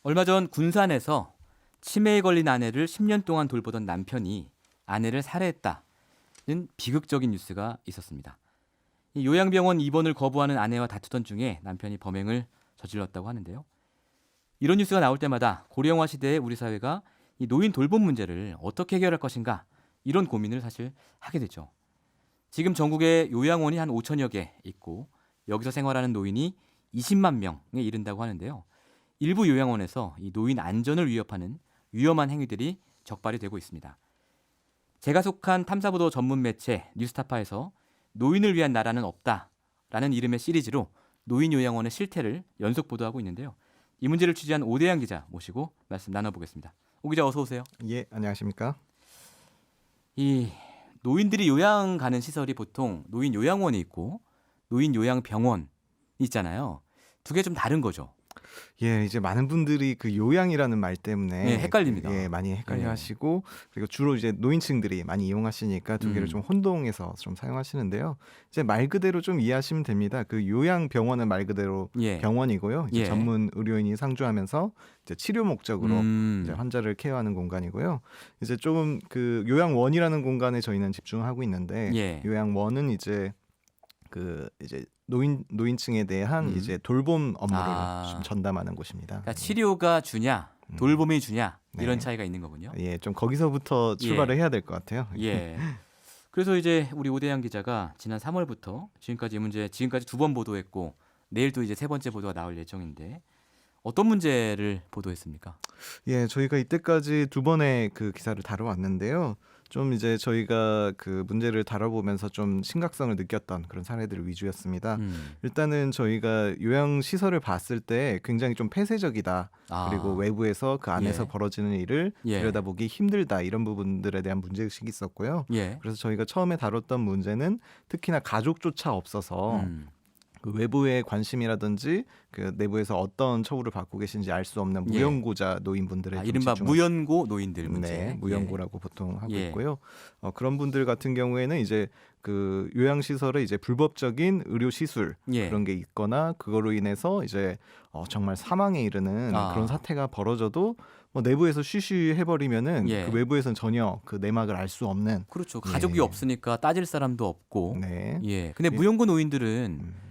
얼마 전 군산에서 치매에 걸린 아내를 10년 동안 돌보던 남편이 아내를 살해했다는 비극적인 뉴스가 있었습니다. 이 요양병원 입원을 거부하는 아내와 다투던 중에 남편이 범행을 저질렀다고 하는데요. 이런 뉴스가 나올 때마다 고령화 시대의 우리 사회가 이 노인 돌봄 문제를 어떻게 해결할 것인가 이런 고민을 사실 하게 되죠. 지금 전국에 요양원이 한 5천여 개 있고 여기서 생활하는 노인이 20만 명에 이른다고 하는데요. 일부 요양원에서 이 노인 안전을 위협하는 위험한 행위들이 적발이 되고 있습니다. 제가 속한 탐사보도 전문 매체 뉴스타파에서 노인을 위한 나라는 없다라는 이름의 시리즈로 노인 요양원의 실태를 연속 보도하고 있는데요. 이 문제를 취재한 오대양 기자 모시고 말씀 나눠보겠습니다. 오 기자 어서 오세요. 예, 안녕하십니까? 이 노인들이 요양 가는 시설이 보통 노인 요양원이 있고 노인 요양병원이 있잖아요. 두 개 좀 다른 거죠. 예, 이제 많은 분들이 그 요양이라는 말 때문에 네, 헷갈립니다. 예, 많이 헷갈려 예. 하시고 그리고 주로 이제 노인층들이 많이 이용하시니까 두 개를 좀 혼동해서 좀 사용하시는데요. 이제 말 그대로 좀 이해하시면 됩니다. 그 요양병원은 말 그대로 예. 병원이고요. 이제 예. 전문 의료인이 상주하면서 이제 치료 목적으로 이제 환자를 케어하는 공간이고요. 이제 조금 그 요양원이라는 공간에 저희는 집중하고 있는데 예. 요양원은 이제 그 이제 노인층에 대한 이제 돌봄 업무를 좀 전담하는 곳입니다. 그러니까 치료가 주냐 돌봄이 주냐 이런 네. 차이가 있는 거군요. 예, 좀 거기서부터 출발을 해야 될 것 같아요. 예. 그래서 이제 우리 오대양 기자가 지난 3월부터 지금까지 이 문제 지금까지 2번 보도했고 내일 또 이제 3번째 보도가 나올 예정인데 어떤 문제를 보도했습니까? 예, 저희가 이때까지 2번의 그 기사를 다뤄왔는데요. 좀 이제 저희가 그 문제를 다뤄보면서 좀 심각성을 느꼈던 그런 사례들 위주였습니다. 일단은 저희가 요양 시설을 봤을 때 굉장히 좀 폐쇄적이다. 그리고 외부에서 그 안에서 예. 벌어지는 일을 예. 들여다보기 힘들다. 이런 부분들에 대한 문제의식이 있었고요. 예. 그래서 저희가 처음에 다뤘던 문제는 특히나 가족조차 없어서 그 외부의 관심이라든지 그 내부에서 어떤 처우를 받고 계신지 알 수 없는 무연고자 노인분들의 좀 이른바 집중을- 무연고 노인들 문제. 네, 무연고라고 보통 하고 예. 있고요. 그런 분들 같은 경우에는 이제 그 요양시설에 이제 불법적인 의료 시술 예. 그런 게 있거나 그거로 인해서 이제 정말 사망에 이르는 그런 사태가 벌어져도 뭐 내부에서 쉬쉬 해버리면은 예. 그 외부에서는 전혀 그 내막을 알 수 없는. 그렇죠. 가족이 예. 없으니까 따질 사람도 없고. 네. 예. 근데 예. 무연고 노인들은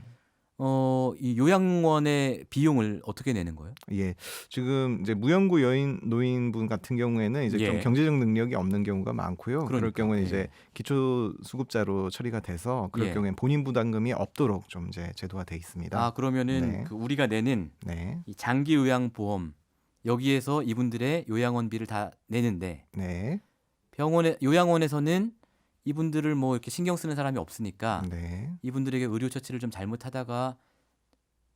이 요양원의 비용을 어떻게 내는 거예요? 예, 지금 이제 무연고 노인분 같은 경우에는 이제 좀 예. 경제적 능력이 없는 경우가 많고요. 그럴 그러니까, 경우는 예. 이제 기초수급자로 처리가 돼서 그럴 예. 경우엔 본인 부담금이 없도록 좀 이제 제도가 돼 있습니다. 그러면은 네. 그 우리가 내는 네, 이 장기 요양 보험 여기에서 이분들의 요양원비를 다 내는데 네, 요양원에서는 이분들을 뭐 이렇게 신경 쓰는 사람이 없으니까 네, 이분들에게 의료 처치를 좀 잘못하다가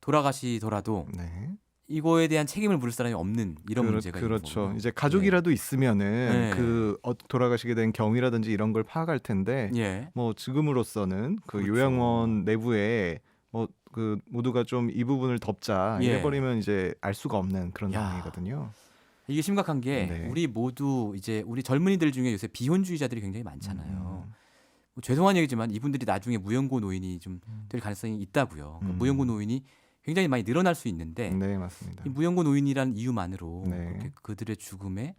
돌아가시더라도 네. 이거에 대한 책임을 물을 사람이 없는 이런 문제가 있는 그렇죠. 거군요. 이제 가족이라도 있으면은 네. 그 돌아가시게 된 경위라든지 이런 걸 파악할 텐데 예. 뭐 지금으로서는 그 그렇죠. 요양원 내부에 뭐 그 모두가 좀 이 부분을 덮자 예. 해버리면 이제 알 수가 없는 그런 야. 상황이거든요. 이게 심각한 게 네. 우리 모두 이제 우리 젊은이들 중에 요새 비혼주의자들이 굉장히 많잖아요. 뭐 죄송한 얘기지만 이분들이 나중에 무연고 노인이 좀 될 가능성이 있다고요. 그 무연고 노인이 굉장히 많이 늘어날 수 있는데 네, 맞습니다. 이 무연고 노인이라는 이유만으로 네. 그렇게 그들의 죽음에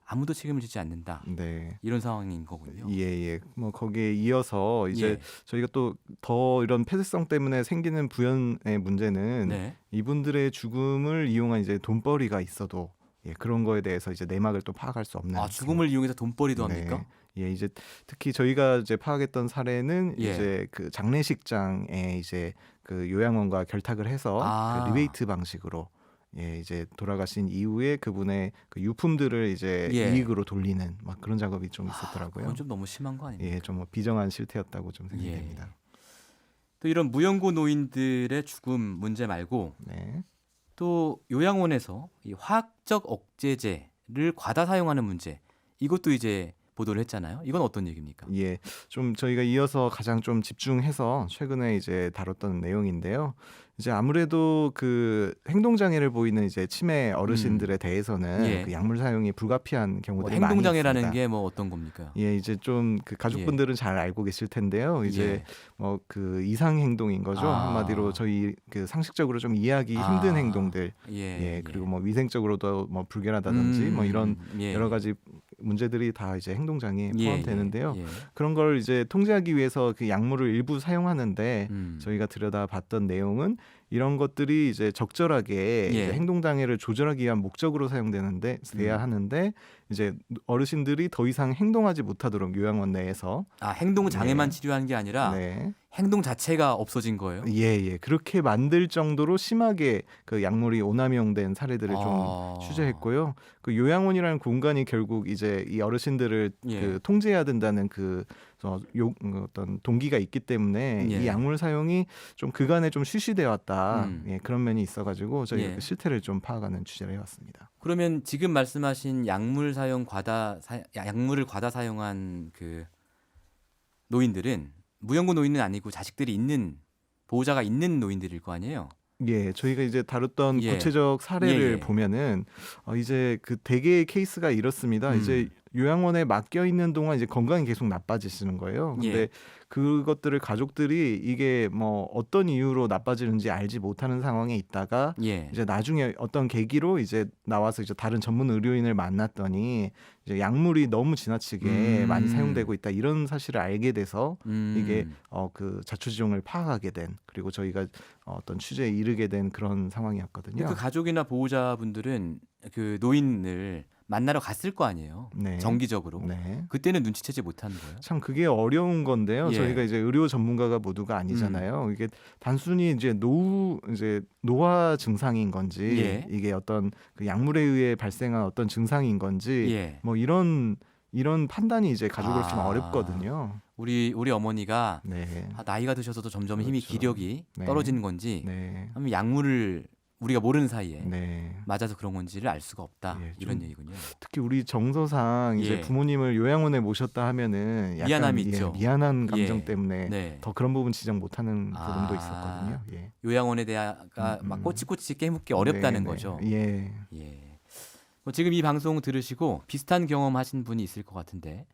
아무도 책임을 지지 않는다. 네. 이런 상황인 거군요. 예. 뭐 거기에 이어서 이제 예. 저희가 또 더 이런 폐쇄성 때문에 생기는 부연의 문제는 네. 이분들의 죽음을 이용한 이제 돈벌이가 있어도 그런 거에 대해서 이제 내막을 또 파악할 수 없는. 죽음을 이용해서 돈벌이도 네. 합니까? 예, 이제 특히 저희가 이제 파악했던 사례는 예. 이제 그 장례식장에 이제 그 요양원과 결탁을 해서 그 리베이트 방식으로 이제 돌아가신 이후에 그분의 그 유품들을 이제 이익으로 돌리는 막 그런 작업이 좀 있었더라고요. 그건 좀 너무 심한 거 아닙니까? 예, 좀 비정한 실태였다고 좀 생각됩니다. 또 이런 무연고 노인들의 죽음 문제 말고 네. 또 요양원에서 이 화학적 억제제를 과다 사용하는 문제 이것도 이제 보도를 했잖아요. 이건 어떤 얘기입니까? 예, 좀 저희가 이어서 가장 좀 집중해서 최근에 이제 다뤘던 내용인데요. 이제 아무래도 그 행동 장애를 보이는 이제 치매 어르신들에 대해서는 예. 그 약물 사용이 불가피한 뭐 경우들이 많이 행동 장애라는 있습니다. 게 뭐 어떤 겁니까? 예, 이제 좀 그 가족분들은 잘 알고 계실 텐데요. 이제 예. 뭐 그 이상 행동인 거죠. 아. 한마디로 저희 그 상식적으로 좀 이해하기 아. 힘든 행동들. 예. 예, 그리고 뭐 위생적으로도 뭐 불결하다든지 뭐 이런 예. 여러 가지 문제들이 다 이제 행동 장애에 예, 포함되는데요. 예. 그런 걸 이제 통제하기 위해서 그 약물을 일부 사용하는데 저희가 들여다봤던 내용은 이런 것들이 이제 적절하게 예. 이제 행동 장애를 조절하기 위한 목적으로 돼야 하는데 이제 어르신들이 더 이상 행동하지 못하도록 요양원 내에서 아, 행동 장애만 네. 치료하는 게 아니라 네. 행동 자체가 없어진 거예요? 예. 그렇게 만들 정도로 심하게 그 약물이 오남용된 사례들을 좀 취재했고요. 그 요양원이라는 공간이 결국 이제 이 어르신들을 예. 그 통제해야 된다는 어떤 동기가 있기 때문에 예. 이 약물 사용이 좀 그간에 좀 쉬쉬되어 왔다. 음. 예, 그런 면이 있어가지고 저희가 예. 그 실태를 좀 파악하는 취재를 해왔습니다. 그러면 지금 말씀하신 약물을 과다 사용한 그 노인들은 무연고 노인은 아니고 자식들이 있는 보호자가 있는 노인들일 거 아니에요? 예, 저희가 이제 다뤘던 예. 구체적 사례를 예. 보면은 이제 그 대개의 케이스가 이렇습니다. 이제 요양원에 맡겨 있는 동안 이제 건강이 계속 나빠지시는 거예요. 근데 예. 그것들을 가족들이 이게 뭐 어떤 이유로 나빠지는지 알지 못하는 상황에 있다가 예. 이제 나중에 어떤 계기로 이제 나와서 이제 다른 전문 의료인을 만났더니 이제 약물이 너무 지나치게 많이 사용되고 있다 이런 사실을 알게 돼서 이게 그 자초지종을 파악하게 된 그리고 저희가 어떤 취재에 이르게 된 그런 상황이었거든요. 그 가족이나 보호자분들은 그 노인을 만나러 갔을 거 아니에요. 네. 정기적으로. 네. 그때는 눈치채지 못하는 거예요. 참 그게 어려운 건데요. 예. 저희가 이제 의료 전문가가 모두가 아니잖아요. 이게 단순히 이제 노화 증상인 건지 예. 이게 어떤 그 약물에 의해 발생한 어떤 증상인 건지 예. 뭐 이런 판단이 이제 가족으로서 좀 아. 어렵거든요. 우리 어머니가 네. 나이가 드셔서도 점점 힘이 그렇죠. 기력이 네. 떨어지는 건지 네. 아니면 약물을 우리가 모르는 사이에 네. 맞아서 그런 건지를 알 수가 없다. 예, 이런 좀 얘기군요. 특히 우리 정서상 이제 예. 부모님을 요양원에 모셨다 하면은 약간 미안함이 있죠. 미안한 감정 예. 때문에 네. 더 그런 부분 지적 못하는 아. 부분도 있었거든요. 예. 요양원에 대해가 막 꼬치꼬치 깨묻기 어렵다는 네, 네. 거죠. 예. 예. 뭐 지금 이 방송 들으시고 비슷한 경험하신 분이 있을 것 같은데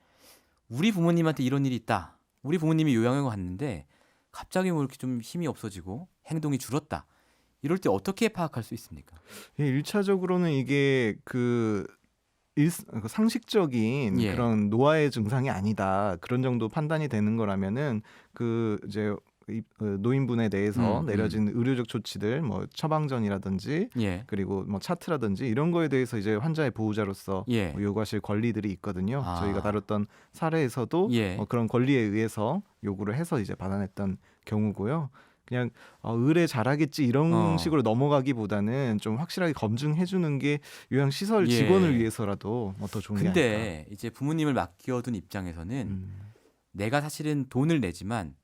우리 부모님한테 이런 일이 있다. 우리 부모님이 요양원에 갔는데 갑자기 뭐 이렇게 좀 힘이 없어지고 행동이 줄었다. 이럴 때 어떻게 파악할 수 있습니까? 예, 1차적으로는 이게 그 상식적인 예. 그런 노화의 증상이 아니다. 그런 정도 판단이 되는 거라면은 그 이제 노인분에 대해서 내려진 의료적 조치들 뭐 처방전이라든지 예. 그리고 뭐 차트라든지 이런 거에 대해서 이제 환자의 보호자로서 예. 뭐 요구하실 권리들이 있거든요. 아. 저희가 다뤘던 사례에서도 예. 그런 권리에 의해서 요구를 해서 이제 받아냈던 경우고요. 그냥 의뢰 잘하겠지 이런 식으로 넘어가기보다는 좀 확실하게 검증해 주는 게 요양시설 예. 직원을 위해서라도 더 좋은 게 아닐까. 근데 이제 부모님을 맡겨둔 입장에서는 내가 사실은 돈을 내지만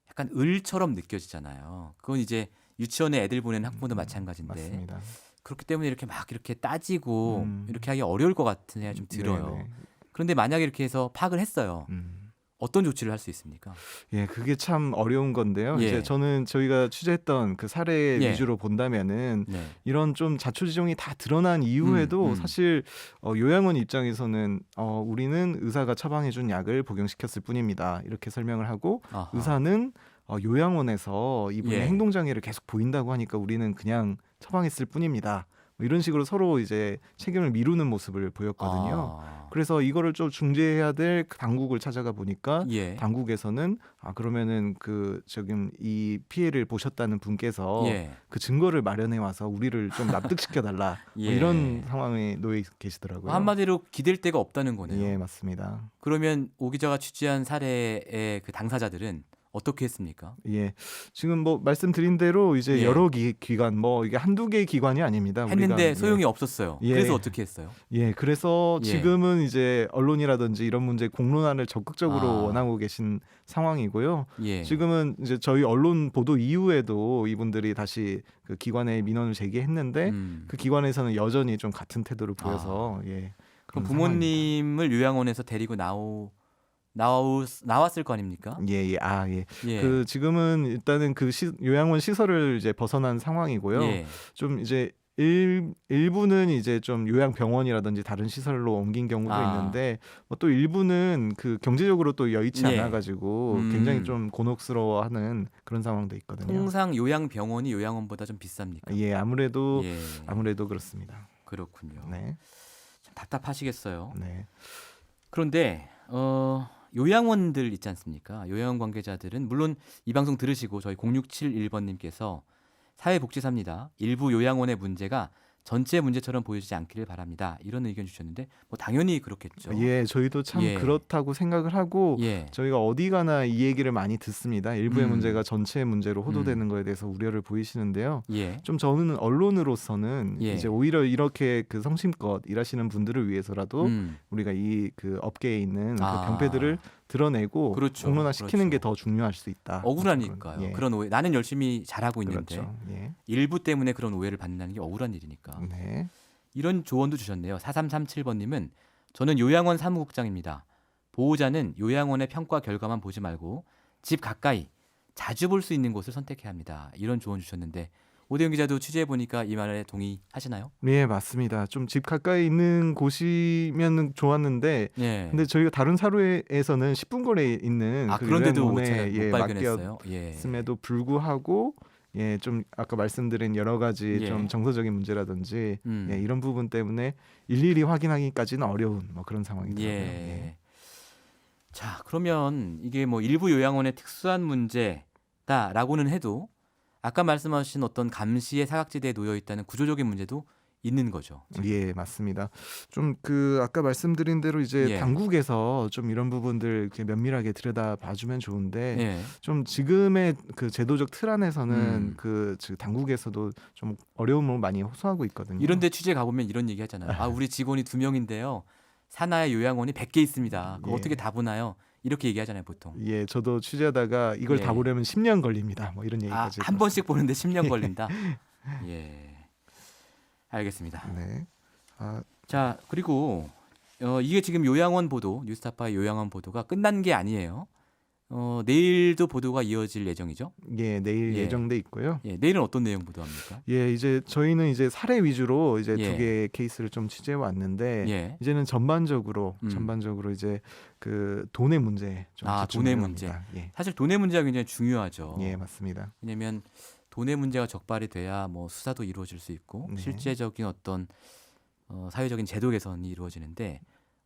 약간 을처럼 느껴지잖아요. 그건 이제 유치원에 애들 보내는 학부모도 마찬가지인데 맞습니다. 그렇기 때문에 이렇게 막 이렇게 따지고 이렇게 하기 어려울 것 같은 생각이 좀 들어요. 네네. 그런데 만약에 이렇게 해서 파악을 했어요. 어떤 조치를 할 수 있습니까? 예, 그게 참 어려운 건데요. 예. 이제 저희가 취재했던 그 사례 예. 위주로 본다면은 네. 이런 좀 자초지종이 다 드러난 이후에도 사실 요양원 입장에서는 우리는 의사가 처방해준 약을 복용시켰을 뿐입니다. 이렇게 설명을 하고 아하. 의사는 요양원에서 이분의 예. 행동 장애를 계속 보인다고 하니까 우리는 그냥 처방했을 뿐입니다. 뭐 이런 식으로 서로 이제 책임을 미루는 모습을 보였거든요. 그래서 이거를 좀 중재해야 될 당국을 찾아가 보니까 예. 당국에서는 그러면은 지금 이 피해를 보셨다는 분께서 예. 그 증거를 마련해 와서 우리를 좀 납득시켜 달라 예. 뭐 이런 상황에 놓여 계시더라고요. 한마디로 기댈 데가 없다는 거네요. 예, 맞습니다. 그러면 오 기자가 취재한 사례의 그 당사자들은 어떻게 했습니까? 예, 지금 뭐 말씀드린 대로 이제 예. 여러 기관 뭐 이게 한두 개의 기관이 아닙니다. 했는데 우리가, 소용이 없었어요. 예. 그래서 어떻게 했어요? 예, 그래서 예. 지금은 이제 언론이라든지 이런 문제 공론화를 적극적으로 원하고 계신 상황이고요. 예. 지금은 이제 저희 언론 보도 이후에도 이분들이 다시 그 기관에 민원을 제기했는데 그 기관에서는 여전히 좀 같은 태도를 보여서 예. 그럼 그런 상황입니다. 부모님을 요양원에서 데리고 나왔을 거 아닙니까? 예. 아 예. 예. 그 지금은 일단은 그 요양원 시설을 이제 벗어난 상황이고요. 예. 좀 이제 일부는 이제 좀 요양병원이라든지 다른 시설로 옮긴 경우도 아. 있는데 또 일부는 그 경제적으로 또 여의치 예. 않아 가지고 굉장히 좀 곤혹스러워하는 그런 상황도 있거든요. 통상 요양병원이 요양원보다 좀 비쌉니까? 예. 아무래도 예. 그렇습니다. 그렇군요. 네. 참 답답하시겠어요. 네. 그런데 요양원들 있지 않습니까? 요양원 관계자들은 물론 이 방송 들으시고 저희 0671번님께서 사회복지사입니다. 일부 요양원의 문제가 전체 문제처럼 보여지지 않기를 바랍니다. 이런 의견 주셨는데 뭐 당연히 그렇겠죠. 예. 저희도 참 예. 그렇다고 생각을 하고 예. 저희가 어디 가나 이 얘기를 많이 듣습니다. 일부의 음. 문제가 전체의 문제로 호도되는 거에 대해서 우려를 보이시는데요. 예. 좀 저는 언론으로서는 예. 이제 오히려 이렇게 그 성심껏 일하시는 분들을 위해서라도 우리가 이 그 업계에 있는 그 병폐들을 드러내고 그렇죠. 공론화시키는 그렇죠. 게 더 중요할 수 있다. 억울하니까요. 예. 그런 오해. 나는 열심히 잘하고 있는데 그렇죠. 예. 일부 때문에 그런 오해를 받는다는 게 억울한 일이니까. 네. 이런 조언도 주셨네요. 4337번님은 저는 요양원 사무국장입니다. 보호자는 요양원의 평가 결과만 보지 말고 집 가까이 자주 볼 수 있는 곳을 선택해야 합니다. 이런 조언 주셨는데 오대영 기자도 취재해 보니까 이 말에 동의하시나요? 네, 맞습니다. 좀 집 가까이 있는 곳이면 좋았는데 예. 근데 저희가 다른 사루에서는 10분 거리에 있는 그 그런데도 못 요양원에 발견했어요. 예. 맡겼음에도 불구하고 좀 아까 말씀드린 여러 가지 예. 좀 정서적인 문제라든지 음. 이런 부분 때문에 일일이 확인하기까지는 어려운 뭐 그런 상황이더라고요. 예. 자, 그러면 이게 뭐 일부 요양원의 특수한 문제다라고는 해도 아까 말씀하신 어떤 감시의 사각지대에 놓여 있다는 구조적인 문제도 있는 거죠. 예, 맞습니다. 좀 그 아까 말씀드린 대로 이제 예. 당국에서 좀 이런 부분들 이렇게 면밀하게 들여다봐주면 좋은데 예. 좀 지금의 그 제도적 틀 안에서는 그 당국에서도 좀 어려움을 많이 호소하고 있거든요. 이런데 취재 가보면 이런 얘기 하잖아요. 아, 우리 직원이 2명인데요. 산하의 요양원이 100개 있습니다. 그거 예. 어떻게 다 보나요? 이렇게 얘기하잖아요, 보통. 예, 저도 취재하다가 이걸 예. 다 보려면 10년 걸립니다. 뭐 이런 얘기까지. 한 번씩 보는데 10년 걸린다. 예. 알겠습니다. 네. 자, 그리고 이게 지금 요양원 보도, 뉴스타파의 요양원 보도가 끝난 게 아니에요. 내일도 보도가 이어질 예정이죠. 예, 내일 예. 예정돼 있고요. 예, 내일은 어떤 내용 보도합니까? 예, 이제 저희는 이제 사례 위주로 이제 예. 두 개의 케이스를 좀 취재해 왔는데 예. 이제는 전반적으로 이제 그 돈의 문제 좀 집중을 돈의 합니다. 예. 사실 돈의 문제가 굉장히 중요하죠. 예, 맞습니다. 왜냐하면 돈의 문제가 적발이 돼야 뭐 수사도 이루어질 수 있고 네. 실제적인 어떤 사회적인 제도 개선이 이루어지는데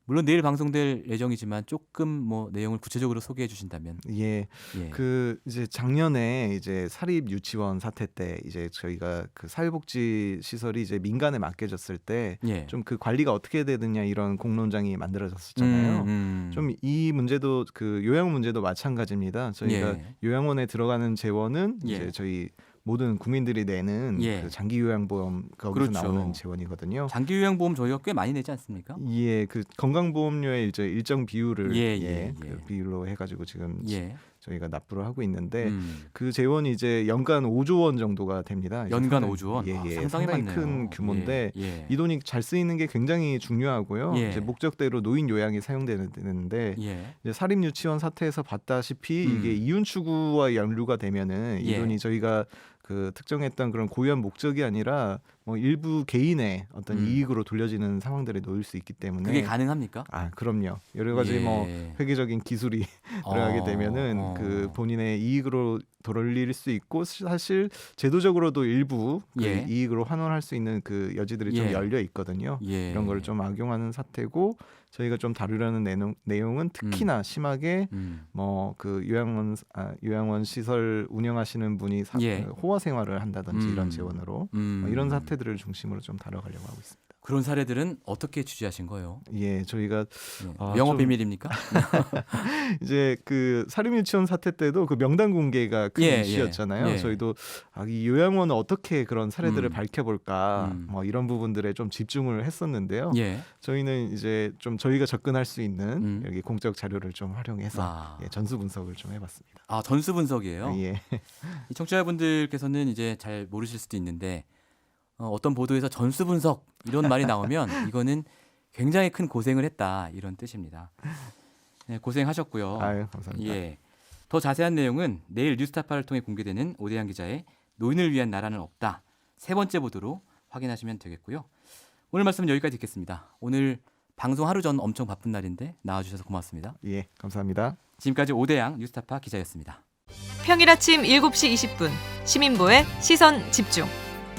물론 내일 방송될 예정이지만 조금 뭐 내용을 구체적으로 소개해 주신다면. 예. 예. 그 이제 작년에 이제 사립 유치원 사태 때 이제 저희가 그 사회복지 시설이 이제 민간에 맡겨졌을 때 예. 좀 그 관리가 어떻게 되느냐 이런 공론장이 만들어졌었잖아요. 좀 이 문제도 그 요양원 문제도 마찬가지입니다. 저희가 예. 요양원에 들어가는 재원은 예. 이제 저희 모든 국민들이 내는 예. 그 장기 요양보험 거기서 그렇죠. 나오는 재원이거든요. 장기 요양보험 저희가 꽤 많이 내지 않습니까? 예, 그 건강보험료의 이제 일정 비율을 예. 그 비율로 해가지고 지금 예. 저희가 납부를 하고 있는데 음. 그 재원이 이제 연간 5조 원 정도가 됩니다. 연간 5조 원. 예, 상당히 상당히 많네요. 큰 규모인데 예. 이 돈이 잘 쓰이는 게 굉장히 중요하고요. 예. 이제 목적대로 노인 요양에 사용되는데 예. 이제 사립 유치원 사태에서 봤다시피 이게 이윤 추구와 연루가 되면은 이 예. 돈이 저희가 그 특정했던 그런 고유한 목적이 아니라 뭐 일부 개인의 어떤 이익으로 돌려지는 상황들에 놓일 수 있기 때문에 그게 가능합니까? 그럼요. 여러 가지 예. 뭐 회계적인 기술이 들어가게 되면은 그 본인의 이익으로 돌릴 수 있고 사실 제도적으로도 일부 그 예. 이익으로 환원할 수 있는 그 여지들이 좀 예. 열려 있거든요. 예. 이런 걸 좀 악용하는 사태고 저희가 좀 다루려는 내용은 특히나 심하게 뭐 그 요양원 시설 운영하시는 분이 예. 호화 생활을 한다든지 이런 재원으로 뭐 이런 사태들을 중심으로 좀 다뤄가려고 하고 있습니다. 그런 사례들은 어떻게 취재하신 거예요? 예, 저희가 영업 좀 비밀입니까? 이제 그 사립 유치원 사태 때도 그 명단 공개가 큰 이슈였잖아요. 예. 저희도 이 요양원은 어떻게 그런 사례들을 밝혀볼까 뭐 이런 부분들에 좀 집중을 했었는데요. 예. 저희는 이제 좀 저희가 접근할 수 있는 여기 공적 자료를 좀 활용해서 전수 분석을 좀 해봤습니다. 전수 분석이에요. 예. 이 청취자분들께서는 이제 잘 모르실 수도 있는데 어떤 보도에서 전수 분석 이런 말이 나오면 이거는 굉장히 큰 고생을 했다 이런 뜻입니다. 네, 고생하셨고요. 아유, 감사합니다. 예. 더 자세한 내용은 내일 뉴스타파를 통해 공개되는 오대양 기자의 노인을 위한 나라는 없다 세 번째 보도로 확인하시면 되겠고요. 오늘 말씀은 여기까지 듣겠습니다. 오늘 방송 하루 전 엄청 바쁜 날인데 나와주셔서 고맙습니다. 예, 감사합니다. 지금까지 오대양 뉴스타파 기자였습니다. 평일 아침 7시 20분 시민보의 시선 집중.